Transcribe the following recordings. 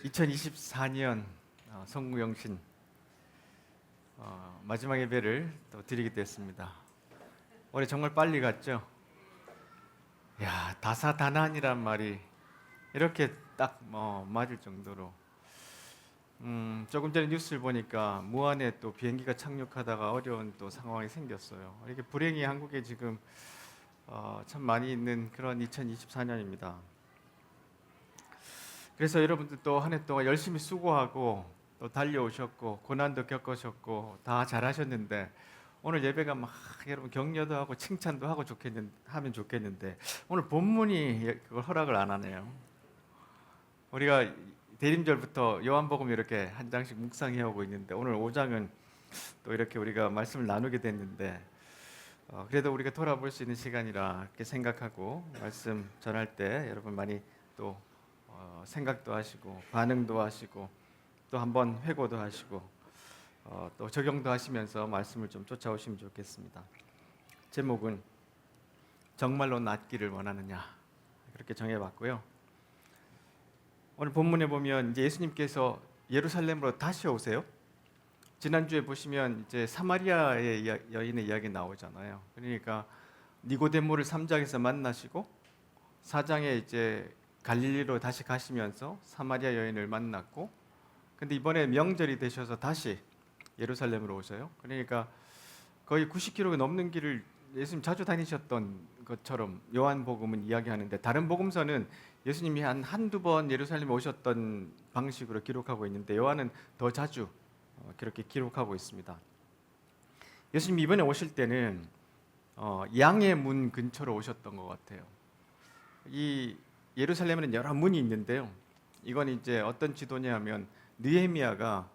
2024년 성구영신 마지막 예배를 또 드리게 됐습니다. 올해 정말 빨리 갔죠? 야, 다사다난이란 말이 이렇게 딱 맞을 정도로 조금 전에 뉴스를 보니까 무안에 또 비행기가 착륙하다가 어려운 또 상황이 생겼어요. 이렇게 불행이 한국에 지금 참 많이 있는 그런 2024년입니다. 그래서 여러분들 또 한 해 동안 열심히 수고하고 또 달려오셨고 고난도 겪으셨고 다 잘하셨는데 오늘 예배가 막 여러분 격려도 하고 칭찬도 하고 하면 좋겠는데 오늘 본문이 그걸 허락을 안 하네요. 우리가 대림절부터 요한복음 이렇게 한 장씩 묵상해 오고 있는데 오늘 5장은 또 이렇게 우리가 말씀을 나누게 됐는데 그래도 우리가 돌아볼 수 있는 시간이라 이렇게 생각하고 말씀 전할 때 여러분 많이 또 생각도 하시고 반응도 하시고 또 한번 회고도 하시고 또 적용도 하시면서 말씀을 좀 쫓아오시면 좋겠습니다. 제목은 정말로 낫기를 원하느냐 그렇게 정해봤고요. 오늘 본문에 보면 이제 예수님께서 예루살렘으로 다시 오세요. 지난주에 보시면 이제 사마리아의 여인의 이야기 나오잖아요. 그러니까 니고데모를 3장에서 만나시고 4장에 이제 갈릴리로 다시 가시면서 사마리아 여인을 만났고 근데 이번에 명절이 되셔서 다시 예루살렘으로 오셔요. 그러니까 거의 90km가 넘는 길을 예수님 자주 다니셨던 것처럼 요한복음은 이야기하는데 다른 복음서는 예수님이 한두 번 예루살렘에 오셨던 방식으로 기록하고 있는데 요한은 더 자주 그렇게 기록하고 있습니다. 예수님이 이번에 오실 때는 양의 문 근처로 오셨던 것 같아요. 이 예루살렘에는 여러 문이 있는데요. 이건 이제 어떤 지도냐 하면 느헤미야가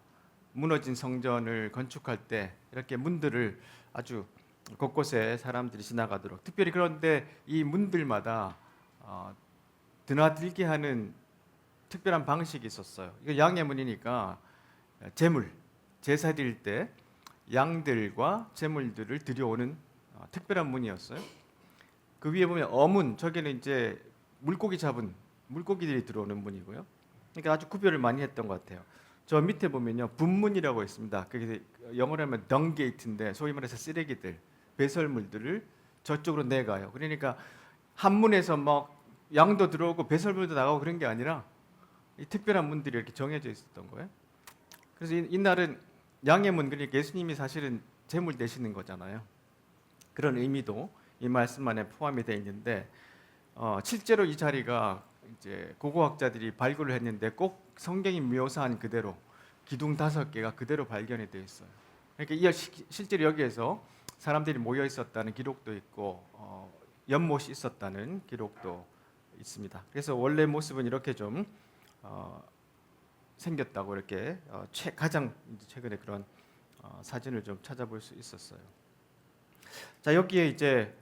무너진 성전을 건축할 때 이렇게 문들을 아주 곳곳에 사람들이 지나가도록 특별히 그런데 이 문들마다 드나들게 하는 특별한 방식이 있었어요. 이거 양의 문이니까 제사 드릴 때 양들과 제물들을 들여오는 특별한 문이었어요. 그 위에 보면 어문, 저기는 이제 물고기 잡은 물고기들이 들어오는 문이고요. 그러니까 아주 구별을 많이 했던 것 같아요. 저 밑에 보면요 분문이라고 있습니다. 그게 영어로 하면 덩게이트인데 소위 말해서 쓰레기들, 배설물들을 저쪽으로 내가요. 그러니까 한 문에서 막 양도 들어오고 배설물도 나가고 그런 게 아니라 이 특별한 문들이 이렇게 정해져 있었던 거예요. 그래서 이날은 양의 문, 그러니까 예수님이 사실은 제물 되시는 거잖아요. 그런 의미도 이 말씀 안에 포함이 되어 있는데 실제로 이 자리가 이제 고고학자들이 발굴을 했는데 꼭 성경이 묘사한 그대로 기둥 5개가 그대로 발견이 되어 있어요. 그러니까 실제로 여기에서 사람들이 모여 있었다는 기록도 있고 연못이 있었다는 기록도 있습니다. 그래서 원래 모습은 이렇게 좀 생겼다고 이렇게 가장 최근에 그런 사진을 좀 찾아볼 수 있었어요. 자, 여기에 이제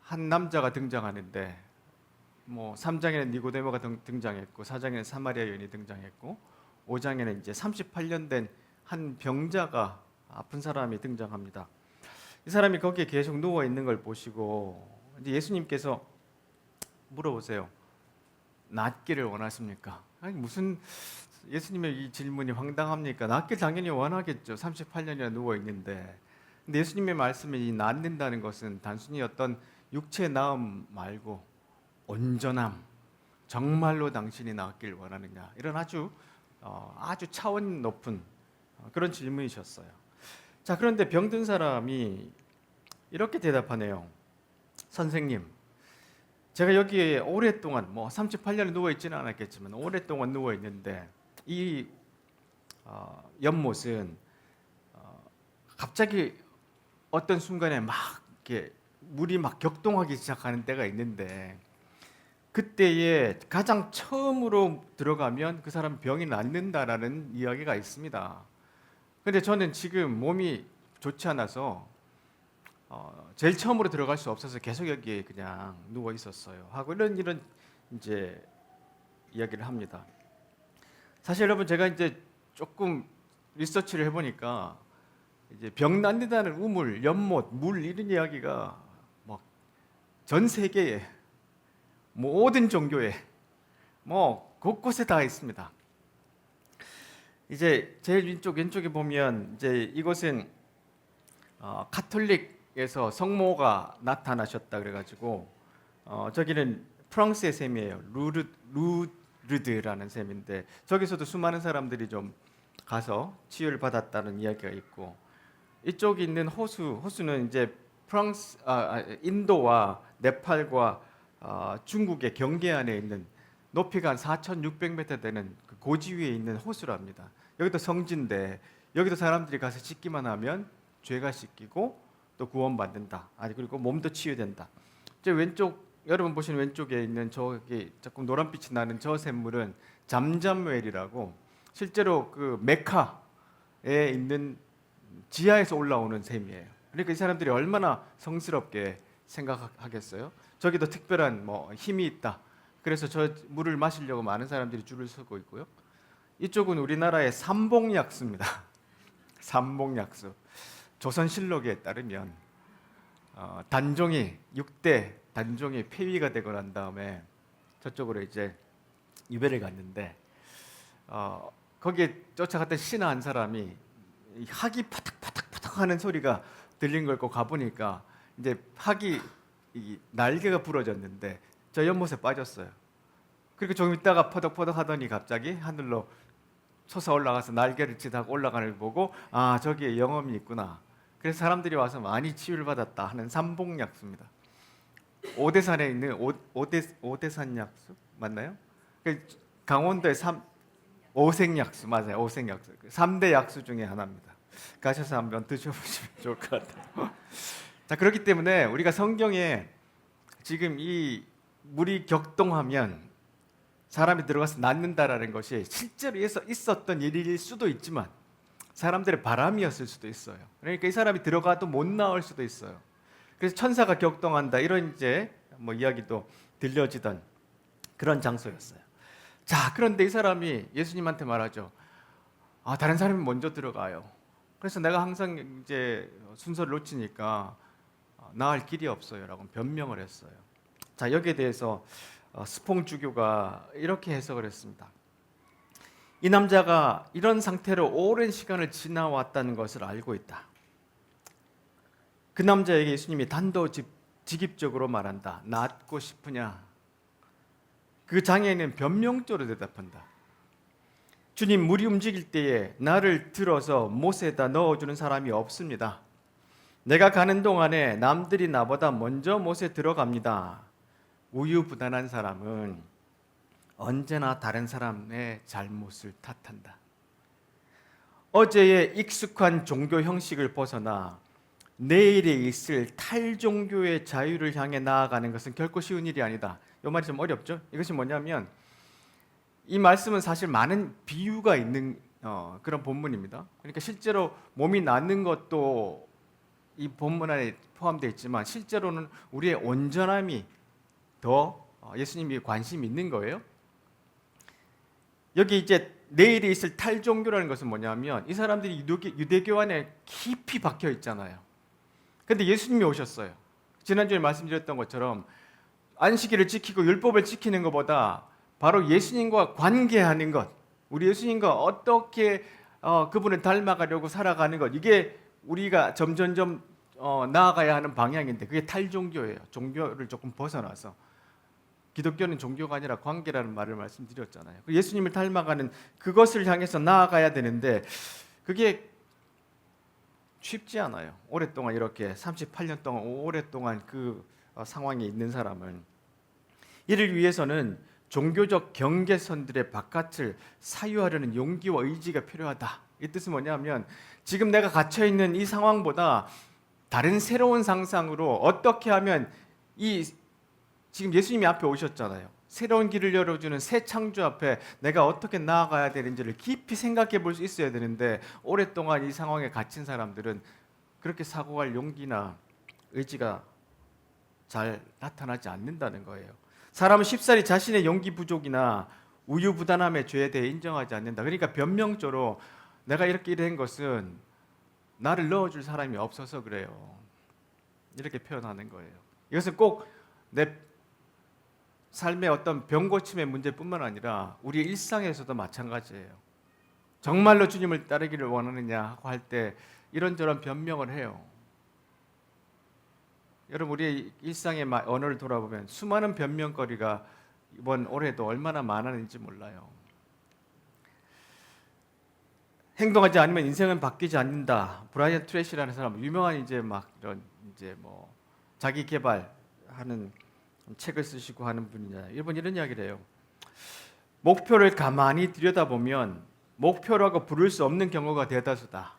한 남자가 등장하는데 3장에는 니고데모가 등장했고 4장에는 사마리아 여인이 등장했고 5장에는 이제 38년 된 한 병자가 아픈 사람이 등장합니다. 이 사람이 거기에 계속 누워 있는 걸 보시고 이제 예수님께서 물어보세요. 낫기를 원하십니까? 아니 무슨 예수님의 이 질문이 황당합니까? 낫길 당연히 원하겠죠. 38년이나 누워 있는데. 근데 예수님의 말씀에 이 낫는다는 것은 단순히 어떤 육체의 나음 말고 온전함, 정말로 당신이 낫길 원하느냐 이런 아주 차원 높은 그런 질문이셨어요. 자, 그런데 병든 사람이 이렇게 대답하네요. 선생님, 제가 여기에 오랫동안 38년을 누워 있지는 않았겠지만 오랫동안 누워 있는데 이 연못은 갑자기 어떤 순간에 막 이렇게 물이 막 격동하기 시작하는 때가 있는데 그때에 가장 처음으로 들어가면 그 사람 병이 낫는다라는 이야기가 있습니다. 근데 저는 지금 몸이 좋지 않아서 제일 처음으로 들어갈 수 없어서 계속 여기에 그냥 누워 있었어요. 하고 이런 이제 이야기를 합니다. 사실 여러분 제가 이제 조금 리서치를 해보니까 이제 병 낫는다는 우물, 연못, 물 이런 이야기가 막 전 세계에 모든 종교에 곳곳에 다 있습니다. 이제 제일 왼쪽에 보면 이제 이곳은 카톨릭에서 성모가 나타나셨다 그래가지고 저기는 프랑스의 셈이에요. 루르드라는 셈인데 저기서도 수많은 사람들이 좀 가서 치유를 받았다는 이야기가 있고 이쪽에 있는 호수는 이제 인도와 네팔과 중국의 경계 안에 있는 높이가 한 4,600m 되는 그 고지 위에 있는 호수랍니다. 여기도 성지인데 여기도 사람들이 가서 씻기만 하면 죄가 씻기고 또 구원받는다. 그리고 몸도 치유된다. 저 왼쪽 여러분 보시는 왼쪽에 있는 저기 조금 노란빛이 나는 저 샘물은 잠잠웰이라고 실제로 그 메카에 있는 지하에서 올라오는 샘이에요. 그러니까 이 사람들이 얼마나 성스럽게 생각하겠어요? 저기도 특별한 뭐 힘이 있다. 그래서 저 물을 마시려고 많은 사람들이 줄을 서고 있고요. 이쪽은 우리나라의 삼봉약수입니다. 삼봉약수. 조선실록에 따르면 단종이 6대 단종이 폐위가 되고 난 다음에 저쪽으로 이제 유배를 갔는데 거기에 쫓아갔던 신하 한 사람이 학이 파닥파닥파닥 하는 소리가 들린 걸 가보니까 이제 학이 날개가 부러졌는데 저 연못에 빠졌어요. 그리고 좀 있다가 퍼덕퍼덕 하더니 갑자기 하늘로 솟아 올라가서 날개를 치다가 올라가는 걸 보고 저기에 영험이 있구나. 그래서 사람들이 와서 많이 치유를 받았다 하는 삼봉약수입니다. 오대산에 있는 오대산약수 맞나요? 강원도의 오색약수 맞아요. 오색약수 3대 약수 중에 하나입니다. 가셔서 한번 드셔보시면 좋을 것 같아요. 자, 그렇기 때문에 우리가 성경에 지금 이 물이 격동하면 사람이 들어가서 낫는다라는 것이 실제로 있었던 일일 수도 있지만 사람들의 바람이었을 수도 있어요. 그러니까 이 사람이 들어가도 못 나올 수도 있어요. 그래서 천사가 격동한다 이런 이제 뭐 이야기도 들려지던 그런 장소였어요. 자, 그런데 이 사람이 예수님한테 말하죠. 다른 사람이 먼저 들어가요. 그래서 내가 항상 이제 순서를 놓치니까 나을 길이 없어요라고 변명을 했어요. 자, 여기에 대해서 스퐁주교가 이렇게 해석을 했습니다. 이 남자가 이런 상태로 오랜 시간을 지나왔다는 것을 알고 있다. 그 남자에게 예수님이 단도직입적으로 말한다. 낫고 싶으냐? 그 장애인은 변명적으로 대답한다. 주님, 물이 움직일 때에 나를 들어서 못에다 넣어주는 사람이 없습니다. 내가 가는 동안에 남들이 나보다 먼저 못에 들어갑니다. 우유부단한 사람은 언제나 다른 사람의 잘못을 탓한다. 어제의 익숙한 종교 형식을 벗어나 내일에 있을 탈종교의 자유를 향해 나아가는 것은 결코 쉬운 일이 아니다. 이 말이 좀 어렵죠? 이것이 뭐냐면 이 말씀은 사실 많은 비유가 있는 그런 본문입니다. 그러니까 실제로 몸이 낫는 것도 이 본문 안에 포함되어 있지만 실제로는 우리의 온전함이 더 예수님이 관심이 있는 거예요. 여기 이제 내일에 있을 탈종교라는 것은 뭐냐면 이 사람들이 유대교 안에 깊이 박혀 있잖아요. 근데 예수님이 오셨어요. 지난주에 말씀드렸던 것처럼 안식일을 지키고 율법을 지키는 것보다 바로 예수님과 관계하는 것, 우리 예수님과 어떻게 그분을 닮아가려고 살아가는 것, 이게 우리가 점점점 나아가야 하는 방향인데 그게 탈종교예요. 종교를 조금 벗어나서. 기독교는 종교가 아니라 관계라는 말을 말씀드렸잖아요. 예수님을 닮아가는 그것을 향해서 나아가야 되는데 그게 쉽지 않아요. 오랫동안 이렇게 38년 동안 오랫동안 그 상황에 있는 사람은 이를 위해서는 종교적 경계선들의 바깥을 사유하려는 용기와 의지가 필요하다. 이 뜻은 뭐냐면 지금 내가 갇혀 있는 이 상황보다 다른 새로운 상상으로 어떻게 하면 지금 예수님이 앞에 오셨잖아요. 새로운 길을 열어주는 새 창조 앞에 내가 어떻게 나아가야 되는지를 깊이 생각해 볼 수 있어야 되는데 오랫동안 이 상황에 갇힌 사람들은 그렇게 사고할 용기나 의지가 잘 나타나지 않는다는 거예요. 사람은 쉽사리 자신의 용기 부족이나 우유부단함의 죄에 대해 인정하지 않는다. 그러니까 변명적으로 내가 이렇게 된 것은 나를 넣어줄 사람이 없어서 그래요. 이렇게 표현하는 거예요. 이것은 꼭 내 삶의 어떤 병 고침의 문제뿐만 아니라 우리 일상에서도 마찬가지예요. 정말로 주님을 따르기를 원하느냐 하고 할 때 이런저런 변명을 해요. 여러분 우리의 일상의 언어를 돌아보면 수많은 변명거리가 이번 올해도 얼마나 많았는지 몰라요. 행동하지 않으면 인생은 바뀌지 않는다. 브라이언 트레시라는 사람, 유명한 이제 막 이런 이제 뭐 자기 개발하는 책을 쓰시고 하는 분이잖아요. 이분 이런 이야기를 해요. 목표를 가만히 들여다보면 목표라고 부를 수 없는 경우가 대다수다.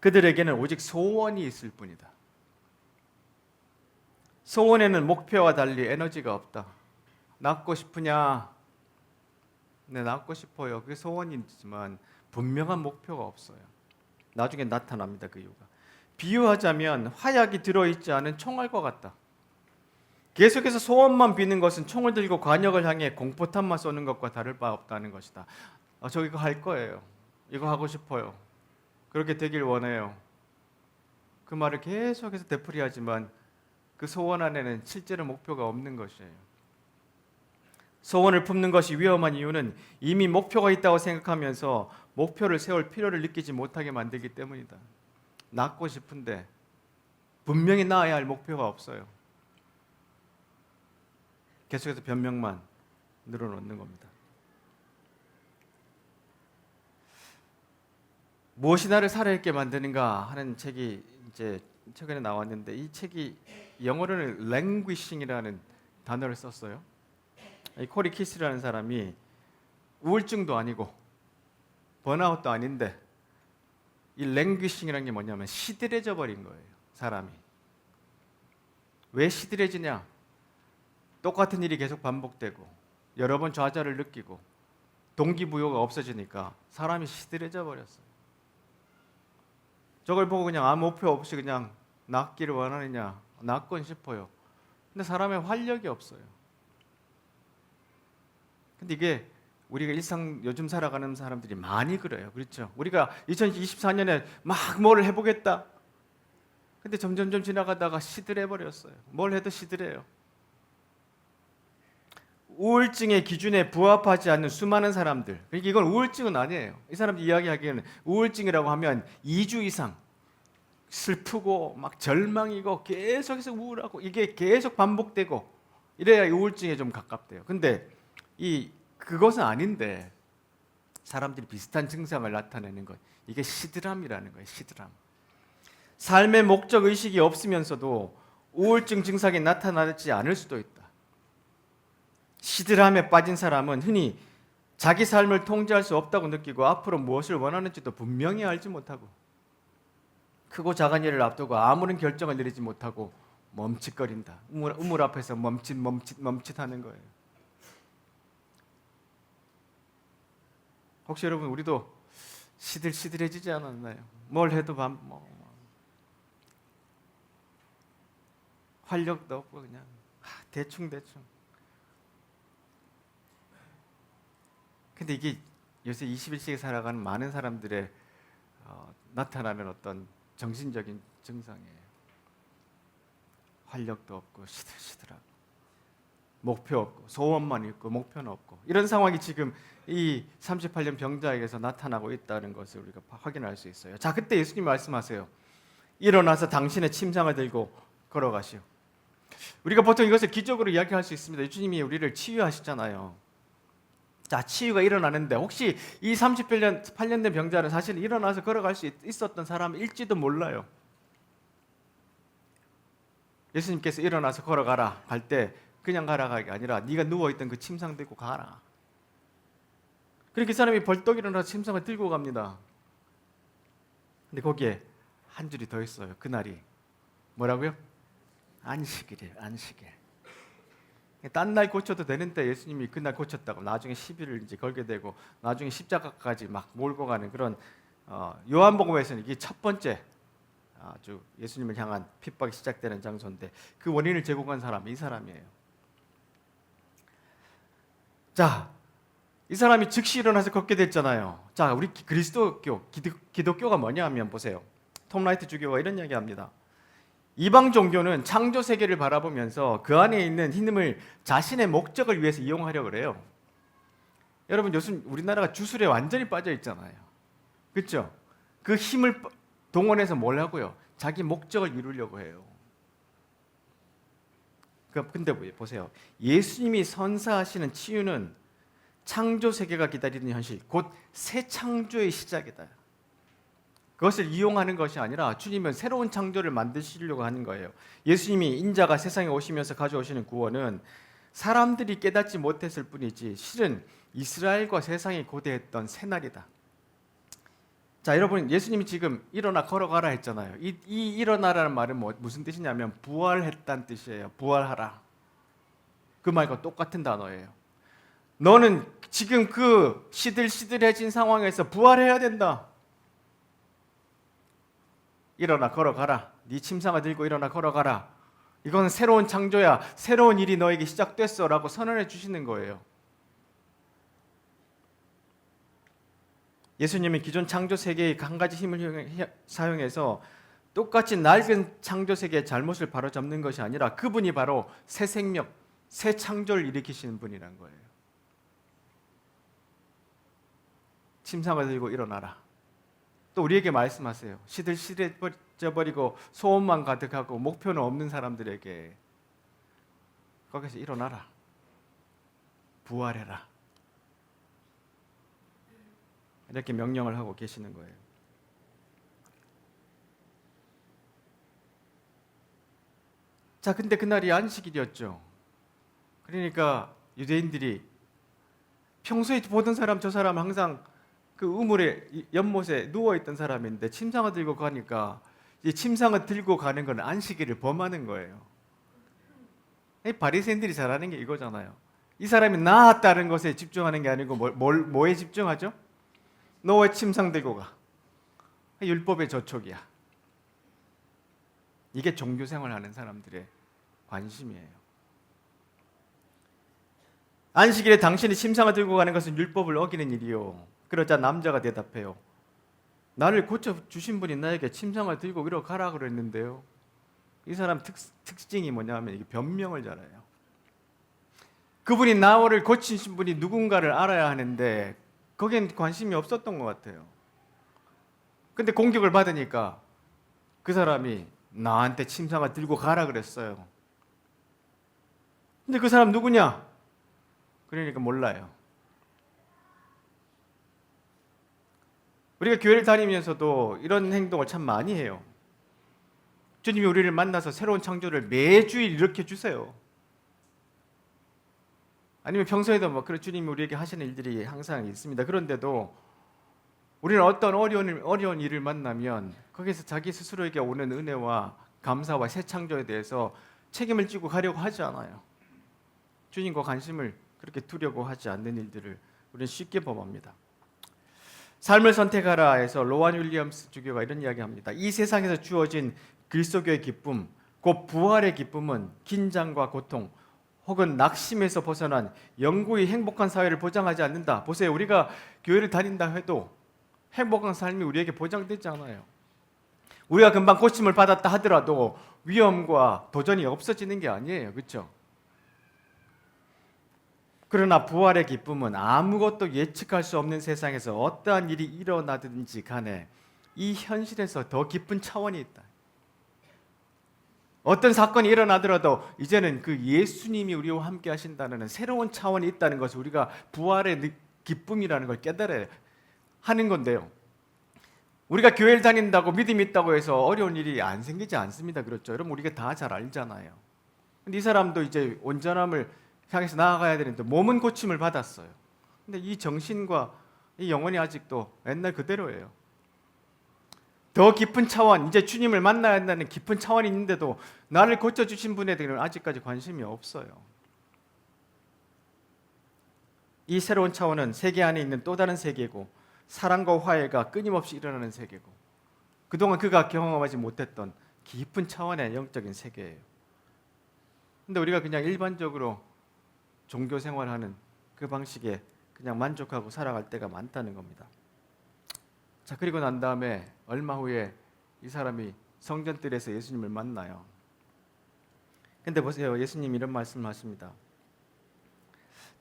그들에게는 오직 소원이 있을 뿐이다. 소원에는 목표와 달리 에너지가 없다. 낳고 싶으냐? 네, 낳고 싶어요. 그게 소원이지만 분명한 목표가 없어요. 나중에 나타납니다. 그 이유가. 비유하자면 화약이 들어있지 않은 총알과 같다. 계속해서 소원만 비는 것은 총을 들고 관역을 향해 공포탄만 쏘는 것과 다를 바 없다는 것이다. 저 이거 할 거예요. 이거 하고 싶어요. 그렇게 되길 원해요. 그 말을 계속해서 되풀이하지만 그 소원 안에는 실제로 목표가 없는 것이에요. 소원을 품는 것이 위험한 이유는 이미 목표가 있다고 생각하면서 목표를 세울 필요를 느끼지 못하게 만들기 때문이다. 낳고 싶은데 분명히 낳아야 할 목표가 없어요. 계속해서 변명만 늘어놓는 겁니다. 무엇이 나를 살아있게 만드는가 하는 책이 이제 최근에 나왔는데 이 책이 영어로는 languishing이라는 단어를 썼어요. 이 코리 키스라는 사람이 우울증도 아니고 번아웃도 아닌데 이 languishing이라는 게 뭐냐면 시들해져 버린 거예요. 사람이. 왜 시들해지냐? 똑같은 일이 계속 반복되고 여러 번 좌절을 느끼고 동기부여가 없어지니까 사람이 시들해져 버렸어요. 저걸 보고 그냥 아무 목표 없이 그냥 낫기를 원하느냐? 낫곤 싶어요. 근데 사람의 활력이 없어요. 근데 이게 우리가 요즘 살아가는 사람들이 많이 그래요. 그렇죠? 우리가 2024년에 막 뭘 해보겠다. 근데 점점점 지나가다가 시들해 버렸어요. 뭘 해도 시들해요. 우울증의 기준에 부합하지 않는 수많은 사람들. 그러니까 이건 우울증은 아니에요. 이 사람들이 이야기하기에는 우울증이라고 하면 2주 이상 슬프고 막 절망이고 계속해서 우울하고 이게 계속 반복되고 이래야 우울증에 좀 가깝대요. 근데 그것은 아닌데 사람들이 비슷한 증상을 나타내는 것. 이게 시드람이라는 거예요. 시드람. 삶의 목적 의식이 없으면서도 우울증 증상이 나타나지 않을 수도 있다. 시들함에 빠진 사람은 흔히 자기 삶을 통제할 수 없다고 느끼고 앞으로 무엇을 원하는지도 분명히 알지 못하고 크고 작은 일을 앞두고 아무런 결정을 내리지 못하고 멈칫거린다. 우물 앞에서 멈칫하는 거예요. 혹시 여러분 우리도 시들시들해지지 않았나요? 뭘 해도 활력도 없고 그냥 대충. 근데 이게 요새 21세기에 살아가는 많은 사람들의 나타나는 어떤 정신적인 증상이에요. 활력도 없고 시들시들하고 목표 없고 소원만 있고 목표는 없고 이런 상황이 지금 이 38년 병자에게서 나타나고 있다는 것을 우리가 확인할 수 있어요. 자, 그때 예수님 말씀하세요. 일어나서 당신의 침상을 들고 걸어가시오. 우리가 보통 이것을 기적으로 이야기할 수 있습니다. 예수님이 우리를 치유하시잖아요. 자, 치유가 일어나는데 혹시 이 38년 된 병자는 사실 일어나서 걸어갈 수 있었던 사람일지도 몰라요. 예수님께서 일어나서 걸어가라 할 때 그냥 가라가 아니라 네가 누워있던 그 침상 들고 가라. 그렇게 그 사람이 벌떡 일어나서 침상을 들고 갑니다. 근데 거기에 한 줄이 더 있어요. 그날이 뭐라고요? 안식일이에요. 안식일. 딴 날 고쳐도 되는데 예수님이 그날 고쳤다고 나중에 시비를 이제 걸게 되고 나중에 십자가까지 막 몰고 가는 그런 요한복음에서는 이게 첫 번째 아주 예수님을 향한 핍박이 시작되는 장소인데 그 원인을 제공한 사람이 이 사람이에요. 자, 이 사람이 즉시 일어나서 걷게 됐잖아요. 자, 우리 그리스도교, 기독교가 뭐냐 하면 보세요. 톰 라이트 주교가 이런 이야기합니다. 이방 종교는 창조 세계를 바라보면서 그 안에 있는 힘을 자신의 목적을 위해서 이용하려고 그래요. 여러분 요즘 우리나라가 주술에 완전히 빠져 있잖아요. 그렇죠? 그 힘을 동원해서 뭘 하고요? 자기 목적을 이루려고 해요. 근데 보세요. 예수님이 선사하시는 치유는 창조 세계가 기다리는 현실, 곧 새 창조의 시작이다. 그것을 이용하는 것이 아니라 주님은 새로운 창조를 만드시려고 하는 거예요. 예수님이 인자가 세상에 오시면서 가져오시는 구원은 사람들이 깨닫지 못했을 뿐이지 실은 이스라엘과 세상이 고대했던 새날이다. 자, 여러분, 예수님이 지금 일어나 걸어가라 했잖아요. 이 일어나라는 말은 무슨 뜻이냐면 부활했다는 뜻이에요. 부활하라. 그 말과 똑같은 단어예요. 너는 지금 그 시들시들해진 상황에서 부활해야 된다. 일어나 걸어가라. 네 침상을 들고 일어나 걸어가라. 이건 새로운 창조야. 새로운 일이 너에게 시작됐어 라고 선언해 주시는 거예요. 예수님은 기존 창조 세계의 한 가지 힘을 사용해서 똑같이 낡은 창조 세계의 잘못을 바로잡는 것이 아니라 그분이 바로 새 생명, 새 창조를 일으키시는 분이란 거예요. 침상을 들고 일어나라. 또 우리에게 말씀하세요. 시들시들해져 버리고 소원만 가득하고 목표는 없는 사람들에게 거기서 일어나라. 부활해라. 이렇게 명령을 하고 계시는 거예요. 자, 근데 그날이 안식일이었죠. 그러니까 유대인들이 평소에 보던 사람 저 사람 항상 그 우물에 연못에 누워있던 사람인데 침상을 들고 가니까 이 침상을 들고 가는 건 안식일을 범하는 거예요. 이 바리새인들이 잘하는 게 이거잖아요. 이 사람이 나았다는 것에 집중하는 게 아니고 뭐에 집중하죠? 너 왜 침상 들고 가? 율법의 저촉이야. 이게 종교생활 하는 사람들의 관심이에요. 안식일에 당신이 침상을 들고 가는 것은 율법을 어기는 일이요. 그러자 남자가 대답해요. 나를 고쳐주신 분이 나에게 침상을 들고 이러 가라 그랬는데요. 이 사람 특징이 뭐냐면 이게 변명을 잘해요. 그분이 나를 고치신 분이 누군가를 알아야 하는데 거기엔 관심이 없었던 것 같아요. 근데 공격을 받으니까 그 사람이 나한테 침상을 들고 가라 그랬어요. 근데 그 사람 누구냐? 그러니까 몰라요. 우리가 교회를 다니면서도 이런 행동을 참 많이 해요. 주님이 우리를 만나서 새로운 창조를 매주일 일으켜 주세요. 아니면 평소에도 그런 주님이 우리에게 하시는 일들이 항상 있습니다. 그런데도 우리는 어떤 어려운 일을 만나면 거기서 자기 스스로에게 오는 은혜와 감사와 새 창조에 대해서 책임을 지고 가려고 하지 않아요. 주님과 관심을 그렇게 두려고 하지 않는 일들을 우리는 쉽게 범합니다. 삶을 선택하라에서 로완 윌리엄스 주교가 이런 이야기합니다. 이 세상에서 주어진 그리스도교의 기쁨, 곧 부활의 기쁨은 긴장과 고통 혹은 낙심에서 벗어난 영구히 행복한 사회를 보장하지 않는다. 보세요. 우리가 교회를 다닌다 해도 행복한 삶이 우리에게 보장되지 않아요. 우리가 금방 고침을 받았다 하더라도 위험과 도전이 없어지는 게 아니에요. 그렇죠? 그러나 부활의 기쁨은 아무것도 예측할 수 없는 세상에서 어떠한 일이 일어나든지 간에 이 현실에서 더 깊은 차원이 있다. 어떤 사건이 일어나더라도 이제는 그 예수님이 우리와 함께 하신다는 새로운 차원이 있다는 것을 우리가 부활의 기쁨이라는 걸 깨달아야 하는 건데요. 우리가 교회를 다닌다고 믿음이 있다고 해서 어려운 일이 안 생기지 않습니다. 그렇죠? 여러분 우리가 다 잘 알잖아요. 근데 이 사람도 이제 온전함을 향해서 나아가야 되는데 몸은 고침을 받았어요. 근데 이 정신과 이 영혼이 아직도 옛날 그대로예요. 더 깊은 차원, 이제 주님을 만나야 한다는 깊은 차원이 있는데도 나를 고쳐주신 분에 대해서는 아직까지 관심이 없어요. 이 새로운 차원은 세계 안에 있는 또 다른 세계고 사랑과 화해가 끊임없이 일어나는 세계고 그동안 그가 경험하지 못했던 깊은 차원의 영적인 세계예요. 근데 우리가 그냥 일반적으로 종교 생활하는 그 방식에 그냥 만족하고 살아갈 때가 많다는 겁니다. 자, 그리고 난 다음에 얼마 후에 이 사람이 성전뜰에서 예수님을 만나요. 근데 보세요. 예수님이 이런 말씀을 하십니다.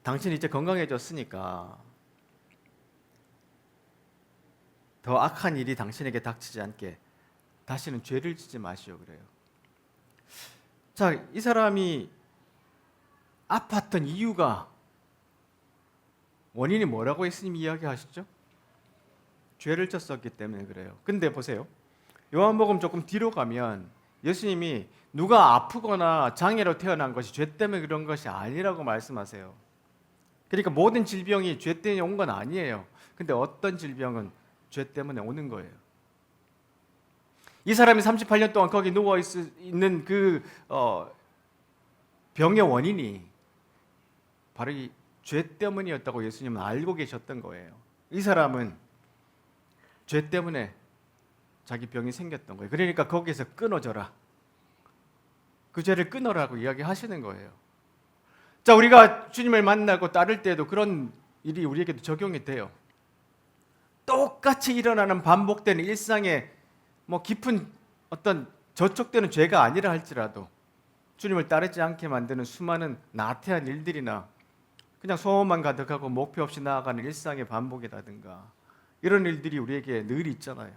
당신이 이제 건강해졌으니까 더 악한 일이 당신에게 닥치지 않게 다시는 죄를 짓지 마시오 그래요. 자, 이 사람이 아팠던 이유가 원인이 뭐라고 예수님이 이야기하시죠? 죄를 졌었기 때문에 그래요. 근데 보세요. 요한복음 조금 뒤로 가면 예수님이 누가 아프거나 장애로 태어난 것이 죄 때문에 그런 것이 아니라고 말씀하세요. 그러니까 모든 질병이 죄 때문에 온 건 아니에요. 근데 어떤 질병은 죄 때문에 오는 거예요. 이 사람이 38년 동안 거기 누워 있는 그 병의 원인이 바로 이 죄 때문이었다고 예수님은 알고 계셨던 거예요. 이 사람은 죄 때문에 자기 병이 생겼던 거예요. 그러니까 거기에서 끊어져라. 그 죄를 끊어라고 이야기하시는 거예요. 자, 우리가 주님을 만나고 따를 때도 그런 일이 우리에게도 적용이 돼요. 똑같이 일어나는 반복되는 일상에 뭐 깊은 어떤 저촉되는 죄가 아니라 할지라도 주님을 따르지 않게 만드는 수많은 나태한 일들이나 그냥 소원만 가득하고 목표 없이 나아가는 일상의 반복이라든가 이런 일들이 우리에게 늘 있잖아요.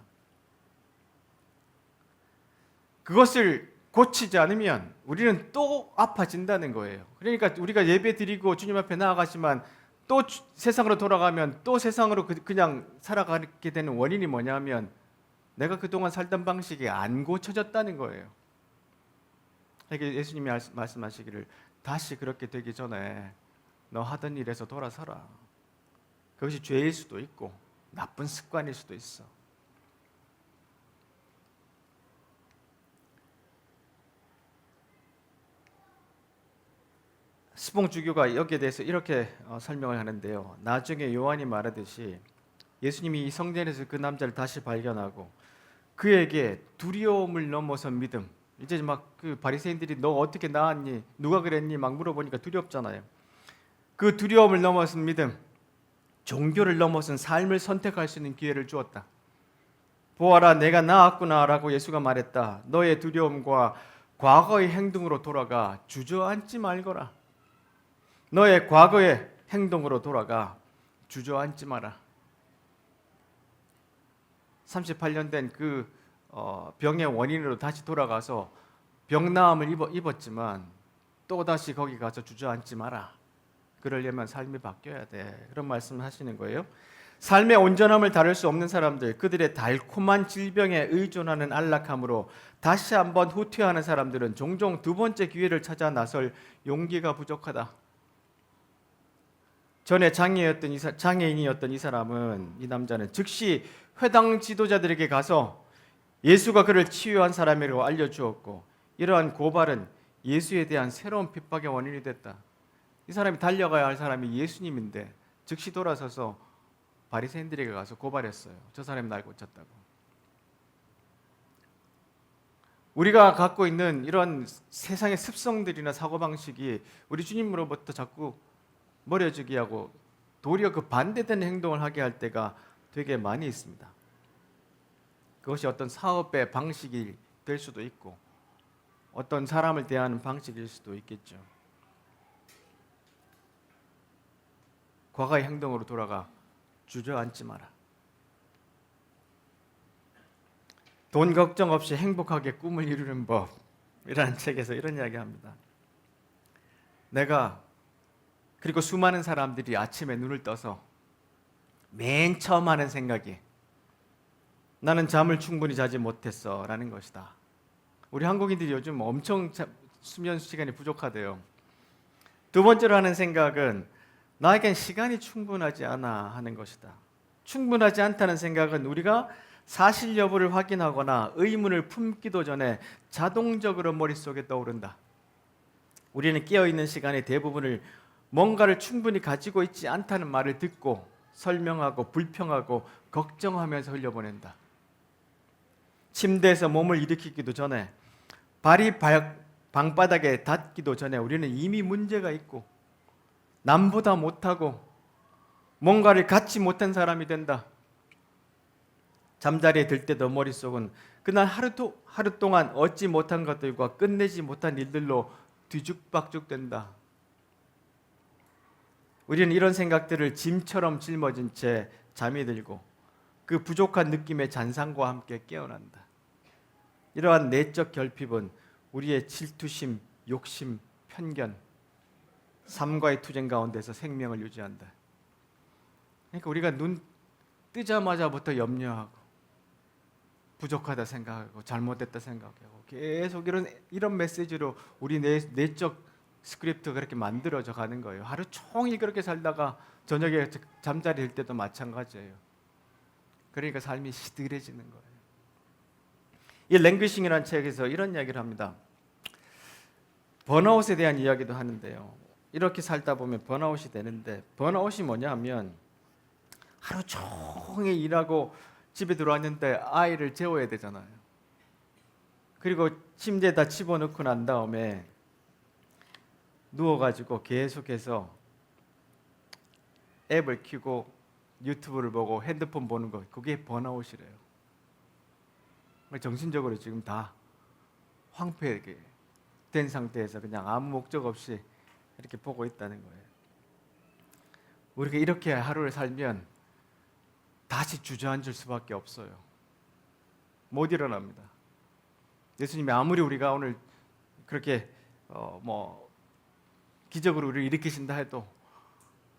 그것을 고치지 않으면 우리는 또 아파진다는 거예요. 그러니까 우리가 예배 드리고 주님 앞에 나아가지만 또 세상으로 돌아가면 또 세상으로 그냥 살아가게 되는 원인이 뭐냐면 내가 그동안 살던 방식이 안 고쳐졌다는 거예요. 그러니까 예수님이 말씀하시기를 다시 그렇게 되기 전에 너 하던 일에서 돌아서라. 그것이 죄일 수도 있고 나쁜 습관일 수도 있어. 스봉주교가 여기에 대해서 이렇게 설명을 하는데요. 나중에 요한이 말하듯이 예수님이 이 성전에서 그 남자를 다시 발견하고 그에게 두려움을 넘어선 믿음. 이제 막 그 바리새인들이 너 어떻게 나았니? 누가 그랬니? 막 물어보니까 두렵잖아요. 그 두려움을 넘어선 믿음, 종교를 넘어선 삶을 선택할 수 있는 기회를 주었다. 보아라, 내가 나았구나라고 예수가 말했다. 너의 두려움과 과거의 행동으로 돌아가 주저앉지 말거라. 너의 과거의 행동으로 돌아가 주저앉지 마라. 38년 된 그 병의 원인으로 다시 돌아가서 병나음을 입었지만 또다시 거기 가서 주저앉지 마라. 그러려면 삶이 바뀌어야 돼. 그런 말씀을 하시는 거예요. 삶의 온전함을 다룰 수 없는 사람들, 그들의 달콤한 질병에 의존하는 안락함으로 다시 한번 후퇴하는 사람들은 종종 두 번째 기회를 찾아 나설 용기가 부족하다. 전에 장애인이었던 이 사람은, 이 남자는 즉시 회당 지도자들에게 가서 예수가 그를 치유한 사람이라고 알려주었고, 이러한 고발은 예수에 대한 새로운 핍박의 원인이 됐다. 이 사람이 달려가야 할 사람이 예수님인데 즉시 돌아서서 바리새인들에게 가서 고발했어요. 저 사람이 날 고쳤다고. 우리가 갖고 있는 이런 세상의 습성들이나 사고방식이 우리 주님으로부터 자꾸 멀어지게 하고 도리어 그 반대되는 행동을 하게 할 때가 되게 많이 있습니다. 그것이 어떤 사업의 방식이 될 수도 있고 어떤 사람을 대하는 방식일 수도 있겠죠. 과거의 행동으로 돌아가 주저앉지 마라. 돈 걱정 없이 행복하게 꿈을 이루는 법이라는 책에서 이런 이야기합니다. 내가 그리고 수많은 사람들이 아침에 눈을 떠서 맨 처음 하는 생각이 나는 잠을 충분히 자지 못했어 라는 것이다. 우리 한국인들이 요즘 엄청 수면 시간이 부족하대요. 두 번째로 하는 생각은 나에겐 시간이 충분하지 않아 하는 것이다. 충분하지 않다는 생각은 우리가 사실 여부를 확인하거나 의문을 품기도 전에 자동적으로 머릿속에 떠오른다. 우리는 깨어있는 시간의 대부분을 뭔가를 충분히 가지고 있지 않다는 말을 듣고 설명하고 불평하고 걱정하면서 흘려보낸다. 침대에서 몸을 일으키기도 전에 발이 방바닥에 닿기도 전에 우리는 이미 문제가 있고 남보다 못하고 뭔가를 갖지 못한 사람이 된다. 잠자리에 들 때도 머릿속은 그날 하루 동안 얻지 못한 것들과 끝내지 못한 일들로 뒤죽박죽된다. 우리는 이런 생각들을 짐처럼 짊어진 채 잠이 들고 그 부족한 느낌의 잔상과 함께 깨어난다. 이러한 내적 결핍은 우리의 질투심, 욕심, 편견, 삶과의 투쟁 가운데서 생명을 유지한다. 그러니까 우리가 눈 뜨자마자부터 염려하고 부족하다 생각하고 잘못됐다 생각하고 계속 이런 메시지로 우리 내적 스크립트가 그렇게 만들어져 가는 거예요. 하루 종일 그렇게 살다가 저녁에 잠자리일 때도 마찬가지예요. 그러니까 삶이 시들해지는 거예요. 이 랭귀싱이라는 책에서 이런 이야기를 합니다. 번아웃에 대한 이야기도 하는데요. 이렇게 살다 보면 번아웃이 되는데, 번아웃이 뭐냐 하면 하루 종일 일하고 집에 들어왔는데 아이를 재워야 되잖아요. 그리고 침대에다 집어넣고 난 다음에 누워가지고 계속해서 앱을 켜고 유튜브를 보고 핸드폰 보는 거, 그게 번아웃이래요. 정신적으로 지금 다 황폐하게 된 상태에서 그냥 아무 목적 없이 이렇게 보고 있다는 거예요. 우리가 이렇게 하루를 살면 다시 주저앉을 수밖에 없어요. 못 일어납니다. 예수님이 아무리 우리가 오늘 그렇게 기적으로 우리를 일으키신다 해도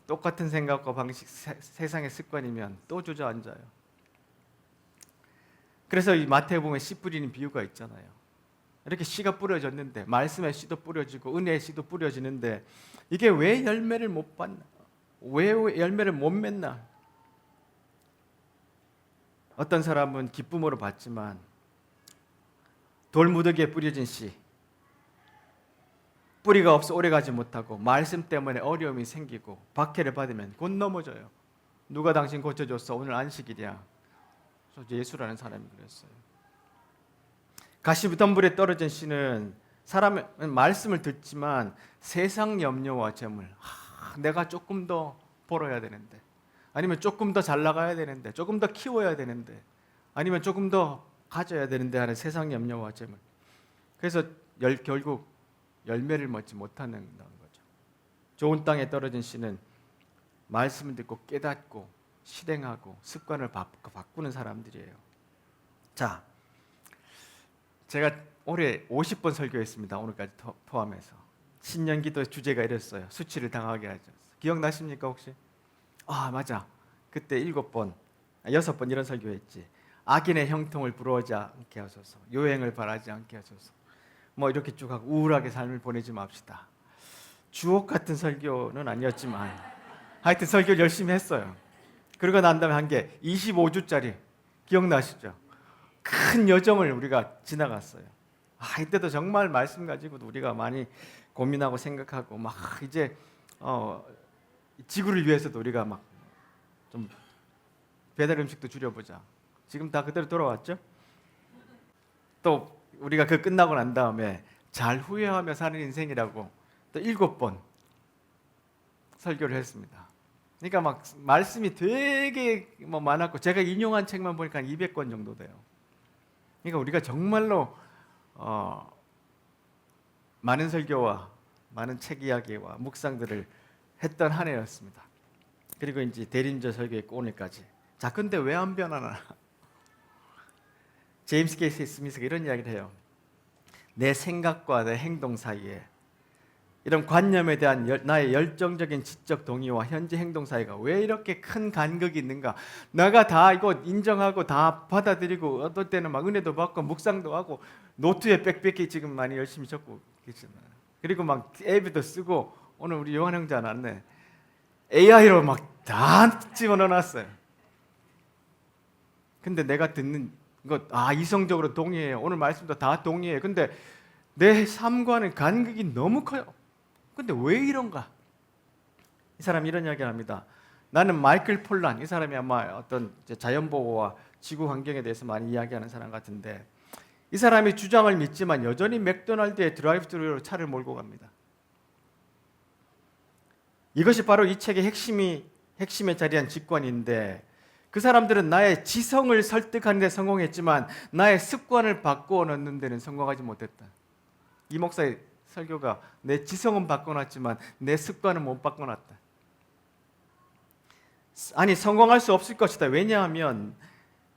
똑같은 생각과 방식, 세상의 습관이면 또 주저앉아요. 그래서 이 마태복음에 씨 뿌리는 비유가 있잖아요. 이렇게 씨가 뿌려졌는데, 말씀의 씨도 뿌려지고 은혜의 씨도 뿌려지는데, 이게 왜 열매를 못 받나? 왜 열매를 못 맺나? 어떤 사람은 기쁨으로 받지만 돌무더기에 뿌려진 씨, 뿌리가 없어 오래가지 못하고 말씀 때문에 어려움이 생기고 박해를 받으면 곧 넘어져요. 누가 당신 고쳐줬어? 오늘 안식일이야. 예수라는 사람이 그랬어요. 가시덤불에 떨어진 씨는 사람의 말씀을 듣지만 세상 염려와 재물, 내가 조금 더 벌어야 되는데, 아니면 조금 더 잘 나가야 되는데, 조금 더 키워야 되는데, 아니면 조금 더 가져야 되는데 하는 세상 염려와 재물. 그래서 결국 열매를 맺지 못하는 거죠. 좋은 땅에 떨어진 씨는 말씀을 듣고 깨닫고 실행하고 습관을 바꾸는 사람들이에요. 자, 제가 올해 50번 설교했습니다. 오늘까지 포함해서. 신년기도 주제가 이랬어요. 수치를 당하게 하죠. 기억나십니까 혹시? 아 맞아. 그때 7번, 6번 이런 설교했지. 악인의 형통을 부러워하지 않게 하소서. 요행을 바라지 않게 하소서. 뭐 이렇게 쭉 하고 우울하게 삶을 보내지 맙시다. 주옥 같은 설교는 아니었지만 하여튼 설교를 열심히 했어요. 그러고 난 다음에 한 게 25주짜리 기억나시죠? 큰 여정을 우리가 지나갔어요. 이때도 정말 말씀 가지고도 우리가 많이 고민하고 생각하고 막 이제 지구를 위해서도 우리가 막 좀 배달 음식도 줄여보자. 지금 다 그대로 돌아왔죠? 또 우리가 그 끝나고 난 다음에 잘 후회하며 사는 인생이라고 또 7번 설교를 했습니다. 그러니까 막 말씀이 되게 많았고 제가 인용한 책만 보니까 200권 정도 돼요. 그러니까 우리가 정말로 많은 설교와 많은 책 이야기와 묵상들을 했던 한 해였습니다. 그리고 이제 대림절 설교에 오늘까지. 자, 근데 왜 안 변하나? 제임스 K. 스미스가 이런 이야기를 해요. 내 생각과 내 행동 사이에 이런 관념에 대한 나의 열정적인 지적 동의와 현재 행동 사이가 왜 이렇게 큰 간극이 있는가? 내가 다 이거 인정하고 다 받아들이고 어떨 때는 막 은혜도 받고 묵상도 하고 노트에 빽빽히 지금 많이 열심히 적고 계시잖아요. 그리고 막 앱도 쓰고 오늘 우리 요한 형제 왔네. AI로 막 다 집어넣어놨어요. 근데 내가 듣는 것 이성적으로 동의해요. 오늘 말씀도 다 동의해요. 근데 내 삶과는 간극이 너무 커요. 근데 왜 이런가? 이 사람이 이런 이야기를 합니다. 나는 마이클 폴란, 이 사람이 아마 어떤 자연보호와 지구 환경에 대해서 많이 이야기하는 사람 같은데 이 사람이 주장을 믿지만 여전히 맥도날드의 드라이브스루로 차를 몰고 갑니다. 이것이 바로 이 책의 핵심에 자리한 직관인데 그 사람들은 나의 지성을 설득하는 데 성공했지만 나의 습관을 바꾸어 넣는 데는 성공하지 못했다. 이 목사의 설교가 내 지성은 바꿔놨지만 내 습관은 못 바꿔놨다. 아니 성공할 수 없을 것이다. 왜냐하면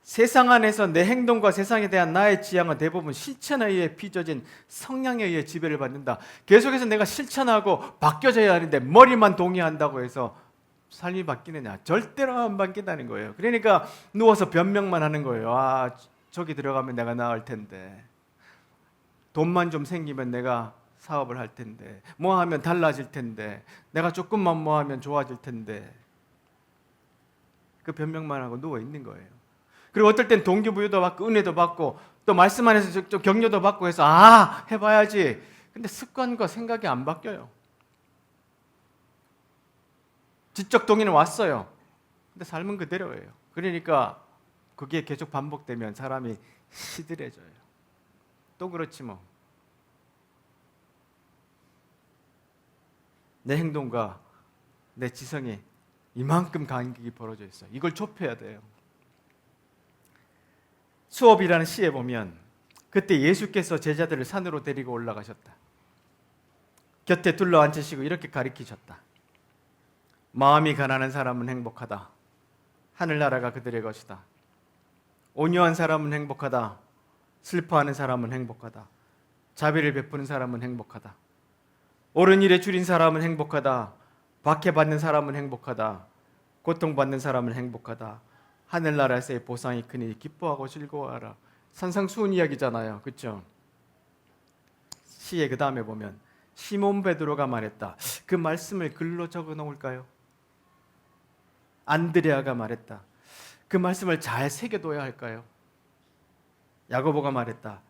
세상 안에서 내 행동과 세상에 대한 나의 지향은 대부분 실천에 의해 빚어진 성향에 의해 지배를 받는다. 계속해서 내가 실천하고 바뀌어져야 하는데 머리만 동의한다고 해서 삶이 바뀌느냐? 절대로 안 바뀐다는 거예요. 그러니까 누워서 변명만 하는 거예요. 아, 저기 들어가면 내가 나을 텐데, 돈만 좀 생기면 내가 사업을 할 텐데, 뭐 하면 달라질 텐데, 내가 조금만 뭐 하면 좋아질 텐데, 그 변명만 하고 누워 있는 거예요. 그리고 어떨 땐 동기부여도 받고 은혜도 받고 또 말씀 안에서 좀 격려도 받고 해서 아, 해봐야지. 근데 습관과 생각이 안 바뀌어요. 지적 동의는 왔어요. 근데 삶은 그대로예요. 그러니까 그게 계속 반복되면 사람이 시들해져요. 또 그렇지 뭐. 내 행동과 내 지성에 이만큼 간격이 벌어져 있어요. 이걸 좁혀야 돼요. 수업이라는 시에 보면 그때 예수께서 제자들을 산으로 데리고 올라가셨다. 곁에 둘러앉히시고 이렇게 가리키셨다. 마음이 가난한 사람은 행복하다. 하늘나라가 그들의 것이다. 온유한 사람은 행복하다. 슬퍼하는 사람은 행복하다. 자비를 베푸는 사람은 행복하다. 옳은 일에 줄인 사람은 행복하다. 박해받는 사람은 행복하다. 고통받는 사람은 행복하다. 하늘나라에서의 보상이 크니 기뻐하고 즐거워하라. 산상수훈 이야기잖아요. 그렇죠? 시의 그 다음에 보면 시몬 베드로가 말했다. 그 말씀을 글로 적어 놓을까요? 안드레아가 말했다. 그 말씀을 잘 새겨둬야 할까요? 야고보가 말했다.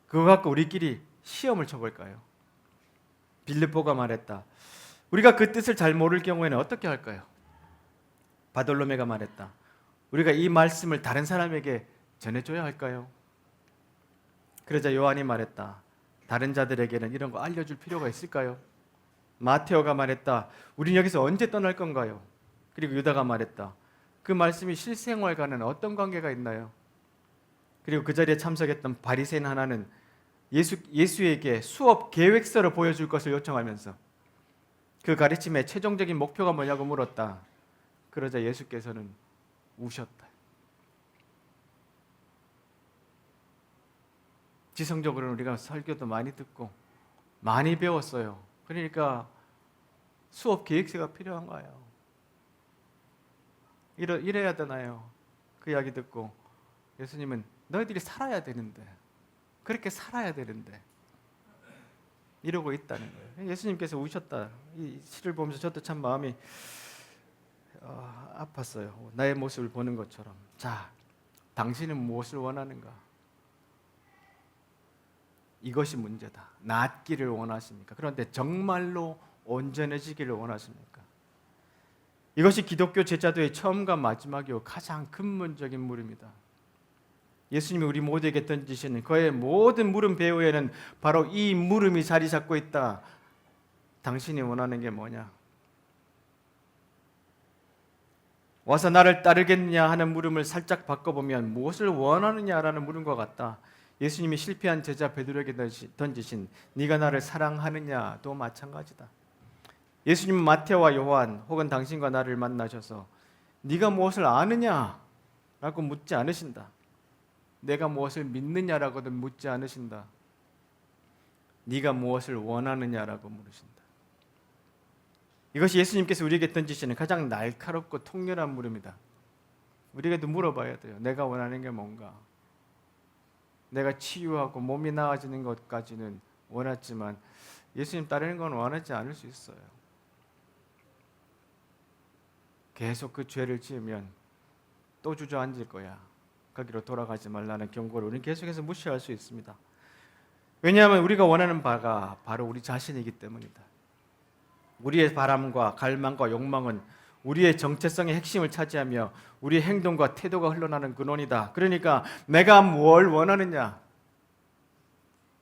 그거 갖고 우리끼리 시험을 쳐볼까요? 빌립보가 말했다. 우리가 그 뜻을 잘 모를 경우에는 어떻게 할까요? 바돌로메가 말했다. 우리가 이 말씀을 다른 사람에게 전해줘야 할까요? 그러자 요한이 말했다. 다른 자들에게는 이런 거 알려줄 필요가 있을까요? 마테오가 말했다. 우린 여기서 언제 떠날 건가요? 그리고 유다가 말했다. 그 말씀이 실생활과는 어떤 관계가 있나요? 그리고 그 자리에 참석했던 바리새인 하나는 예수에게 수업 계획서를 보여줄 것을 요청하면서 그 가르침의 최종적인 목표가 뭐냐고 물었다. 그러자 예수께서는 우셨다. 지성적으로는 우리가 설교도 많이 듣고 많이 배웠어요. 그러니까 수업 계획서가 필요한 거예요. 이래야 되나요? 그 이야기 듣고 예수님은 너희들이 살아야 되는데, 그렇게 살아야 되는데 이러고 있다는 거예요. 예수님께서 우셨다. 이 시를 보면서 저도 참 마음이 아팠어요. 나의 모습을 보는 것처럼. 자, 당신은 무엇을 원하는가? 이것이 문제다. 낫기를 원하십니까? 그런데 정말로 온전해지기를 원하십니까? 이것이 기독교 제자도의 처음과 마지막이요 가장 근본적인 물음이다. 예수님이 우리 모두에게 던지시는 그의 모든 물음 배후에는 바로 이 물음이 자리 잡고 있다. 당신이 원하는 게 뭐냐? 와서 나를 따르겠느냐 하는 물음을 살짝 바꿔보면 무엇을 원하느냐라는 물음과 같다. 예수님이 실패한 제자 베드로에게 던지신 네가 나를 사랑하느냐도 마찬가지다. 예수님은 마테오와 요한 혹은 당신과 나를 만나셔서 네가 무엇을 아느냐라고 묻지 않으신다. 내가 무엇을 믿느냐라고도 묻지 않으신다. 네가 무엇을 원하느냐라고 물으신다. 이것이 예수님께서 우리에게 던지시는 가장 날카롭고 통렬한 물음이다. 우리에게도 물어봐야 돼요. 내가 원하는 게 뭔가? 내가 치유하고 몸이 나아지는 것까지는 원했지만 예수님 따르는 건 원하지 않을 수 있어요. 계속 그 죄를 지으면 또 주저앉을 거야. 거기로 돌아가지 말라는 경고를 우리는 계속해서 무시할 수 있습니다. 왜냐하면 우리가 원하는 바가 바로 우리 자신이기 때문이다. 우리의 바람과 갈망과 욕망은 우리의 정체성의 핵심을 차지하며 우리의 행동과 태도가 흘러나는 근원이다. 그러니까 내가 뭘 원하느냐?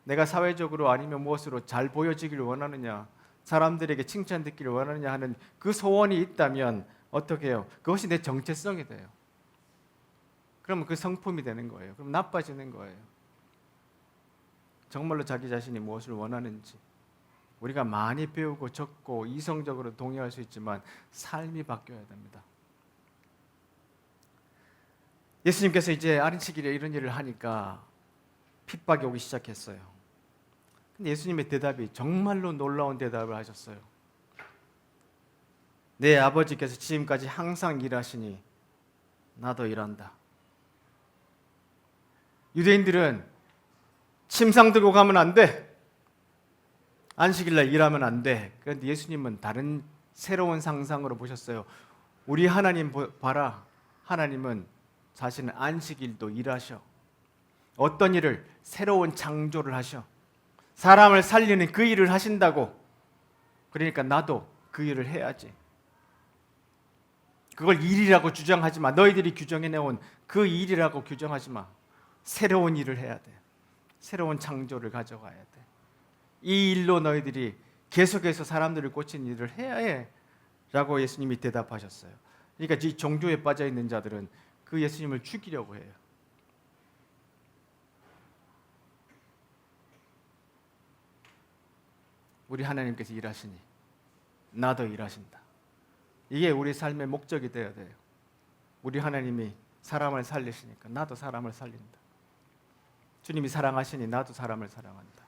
내가 사회적으로 아니면 무엇으로 잘 보여지기를 원하느냐? 사람들에게 칭찬 듣기를 원하느냐 하는 그 소원이 있다면 어떻게 해요? 그것이 내 정체성이 돼요. 그러면 그 성품이 되는 거예요. 그럼 나빠지는 거예요. 정말로 자기 자신이 무엇을 원하는지 우리가 많이 배우고 적고 이성적으로 동의할 수 있지만 삶이 바뀌어야 됩니다. 예수님께서 이제 안식일에 이런 일을 하니까 핍박이 오기 시작했어요. 근데 예수님의 대답이 정말로 놀라운 대답을 하셨어요. 내 아버지께서 지금까지 항상 일하시니 나도 일한다. 유대인들은 침상 들고 가면 안 돼. 안식일날 일하면 안 돼. 그런데 예수님은 다른 새로운 상상으로 보셨어요. 우리 하나님 봐라. 하나님은 자신은 안식일도 일하셔. 어떤 일을? 새로운 창조를 하셔. 사람을 살리는 그 일을 하신다고. 그러니까 나도 그 일을 해야지. 그걸 일이라고 주장하지 마. 너희들이 규정해내온 그 일이라고 규정하지 마. 새로운 일을 해야 돼. 새로운 창조를 가져가야 돼. 이 일로 너희들이 계속해서 사람들을 고치는 일을 해야 해 라고 예수님이 대답하셨어요. 그러니까 이 종교에 빠져있는 자들은 그 예수님을 죽이려고 해요. 우리 하나님께서 일하시니 나도 일하신다. 이게 우리 삶의 목적이 되어야 돼요. 우리 하나님이 사람을 살리시니까 나도 사람을 살린다. 주님이 사랑하시니 나도 사람을 사랑한다.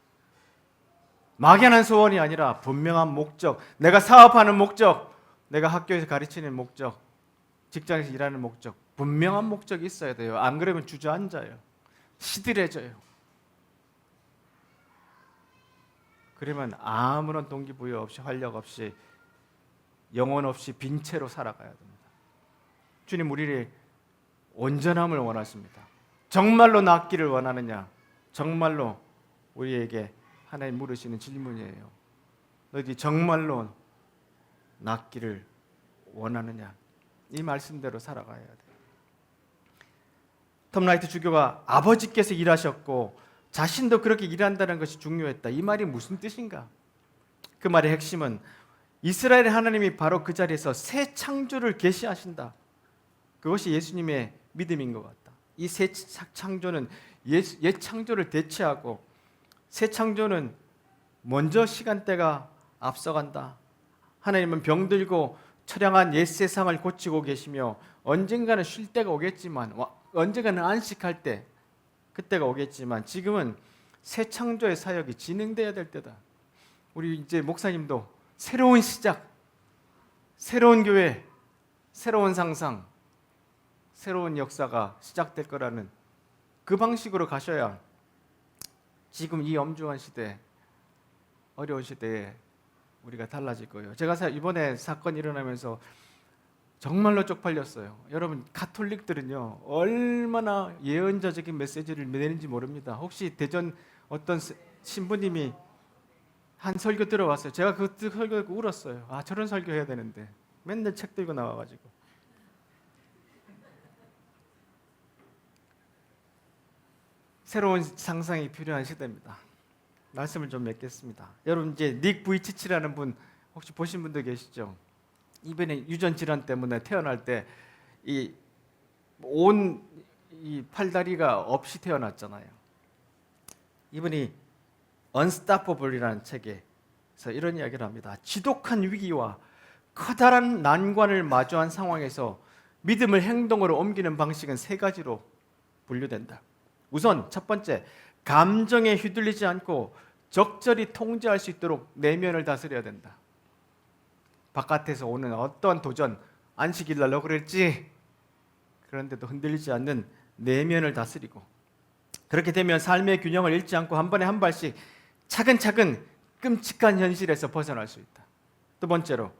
막연한 소원이 아니라 분명한 목적, 내가 사업하는 목적, 내가 학교에서 가르치는 목적, 직장에서 일하는 목적, 분명한 목적이 있어야 돼요. 안 그러면 주저앉아요. 시들해져요. 그러면 아무런 동기부여 없이, 활력 없이, 영혼 없이 빈 채로 살아가야 됩니다. 주님 우리를 온전함을 원하십니다. 정말로 낫기를 원하느냐? 정말로 우리에게 하나님 물으시는 질문이에요. 너희들이 정말로 낫기를 원하느냐? 이 말씀대로 살아가야 돼요. 톰 라이트 주교가 아버지께서 일하셨고 자신도 그렇게 일한다는 것이 중요했다. 이 말이 무슨 뜻인가? 그 말의 핵심은 이스라엘의 하나님이 바로 그 자리에서 새 창조를 계시하신다. 그것이 예수님의 믿음인 것 같다. 이 새 창조는 옛 창조를 대체하고 새 창조는 먼저 시간대가 앞서간다. 하나님은 병들고 처량한 옛 세상을 고치고 계시며 언젠가는 쉴 때가 오겠지만, 언젠가는 안식할 때 그때가 오겠지만 지금은 새 창조의 사역이 진행돼야 될 때다. 우리 이제 목사님도 새로운 시작, 새로운 교회, 새로운 상상, 새로운 역사가 시작될 거라는 그 방식으로 가셔야 지금 이 엄중한 시대, 어려운 시대에 우리가 달라질 거예요. 제가 이번에 사건이 일어나면서 정말로 쪽팔렸어요. 여러분 가톨릭들은요 얼마나 예언자적인 메시지를 내는지 모릅니다. 혹시 대전 어떤 신부님이 한 설교 들어왔어요. 제가 그 설교 듣고 울었어요. 아, 저런 설교 해야 되는데 맨날 책 들고 나와가지고. 새로운 상상이 필요한 시대입니다. 말씀을 좀 맺겠습니다. 여러분 이제 닉 부이치치라는 분 혹시 보신 분들 계시죠? 이번에 유전 질환 때문에 태어날 때 이 팔다리가 없이 태어났잖아요. 이분이 언스타퍼블이라는 책에서 이런 이야기를 합니다. 지독한 위기와 커다란 난관을 마주한 상황에서 믿음을 행동으로 옮기는 방식은 세 가지로 분류된다. 우선 첫 번째, 감정에 휘둘리지 않고 적절히 통제할 수 있도록 내면을 다스려야 된다. 바깥에서 오는 어떠한 도전, 안식일 날 너 그랬지? 그런데도 흔들리지 않는 내면을 다스리고, 그렇게 되면 삶의 균형을 잃지 않고 한 번에 한 발씩 차근차근 끔찍한 현실에서 벗어날 수 있다. 두 번째로,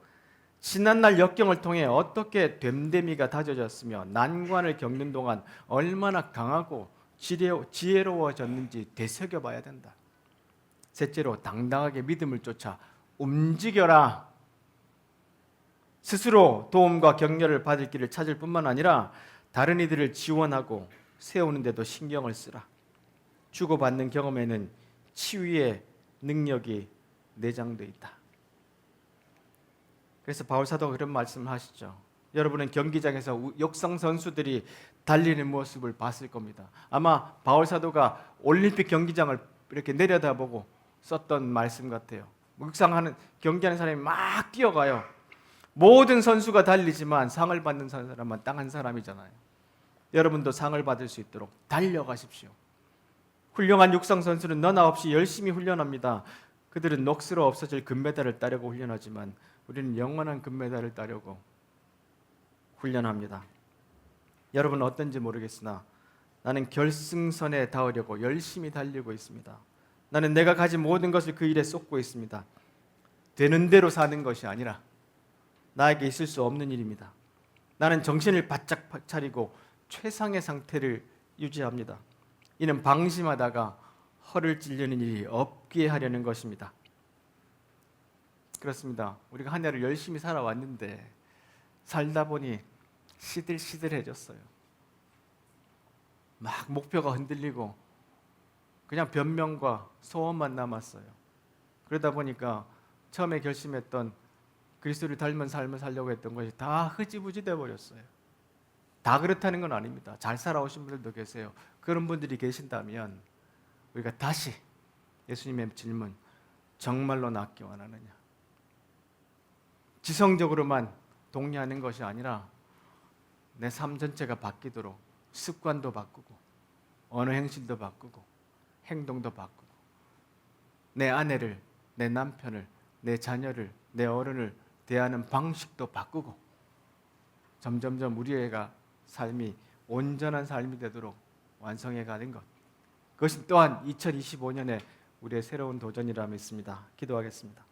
지난날 역경을 통해 어떻게 됨됨이가 다져졌으며 난관을 겪는 동안 얼마나 강하고 지혜로워졌는지 되새겨봐야 된다. 셋째로, 당당하게 믿음을 쫓아 움직여라. 스스로 도움과 격려를 받을 길을 찾을 뿐만 아니라 다른 이들을 지원하고 세우는 데도 신경을 쓰라. 주고받는 경험에는 치유의 능력이 내장되어 있다. 그래서 바울 사도가 그런 말씀을 하시죠. 여러분은 경기장에서 역상 선수들이 달리는 모습을 봤을 겁니다. 아마 바울 사도가 올림픽 경기장을 이렇게 내려다보고 썼던 말씀 같아요. 육상하는 경기하는 사람이 막 뛰어가요. 모든 선수가 달리지만 상을 받는 사람은 딱 한 사람이잖아요. 여러분도 상을 받을 수 있도록 달려가십시오. 훌륭한 육상 선수는 너나 없이 열심히 훈련합니다. 그들은 녹슬어 없어질 금메달을 따려고 훈련하지만 우리는 영원한 금메달을 따려고 훈련합니다. 여러분은 어떤지 모르겠으나 나는 결승선에 닿으려고 열심히 달리고 있습니다. 나는 내가 가진 모든 것을 그 일에 쏟고 있습니다. 되는 대로 사는 것이 아니라 나에게 있을 수 없는 일입니다. 나는 정신을 바짝 차리고 최상의 상태를 유지합니다. 이는 방심하다가 허를 찔리는 일이 없게 하려는 것입니다. 그렇습니다. 우리가 한 해를 열심히 살아왔는데 살다 보니 시들시들해졌어요. 막 목표가 흔들리고 그냥 변명과 소원만 남았어요. 그러다 보니까 처음에 결심했던 그리스도를 닮은 삶을 살려고 했던 것이 다 흐지부지 돼버렸어요. 다 그렇다는 건 아닙니다. 잘 살아오신 분들도 계세요. 그런 분들이 계신다면 우리가 다시 예수님의 질문, 정말로 낫기 원하느냐? 지성적으로만 동의하는 것이 아니라 내 삶 전체가 바뀌도록 습관도 바꾸고 언어 행실도 바꾸고 행동도 바꾸고 내 아내를, 내 남편을, 내 자녀를, 내 어른을 대하는 방식도 바꾸고 점점점 우리의 삶이 온전한 삶이 되도록 완성해 가는 것, 그것이 또한 2025년에 우리의 새로운 도전이라 믿습니다. 기도하겠습니다.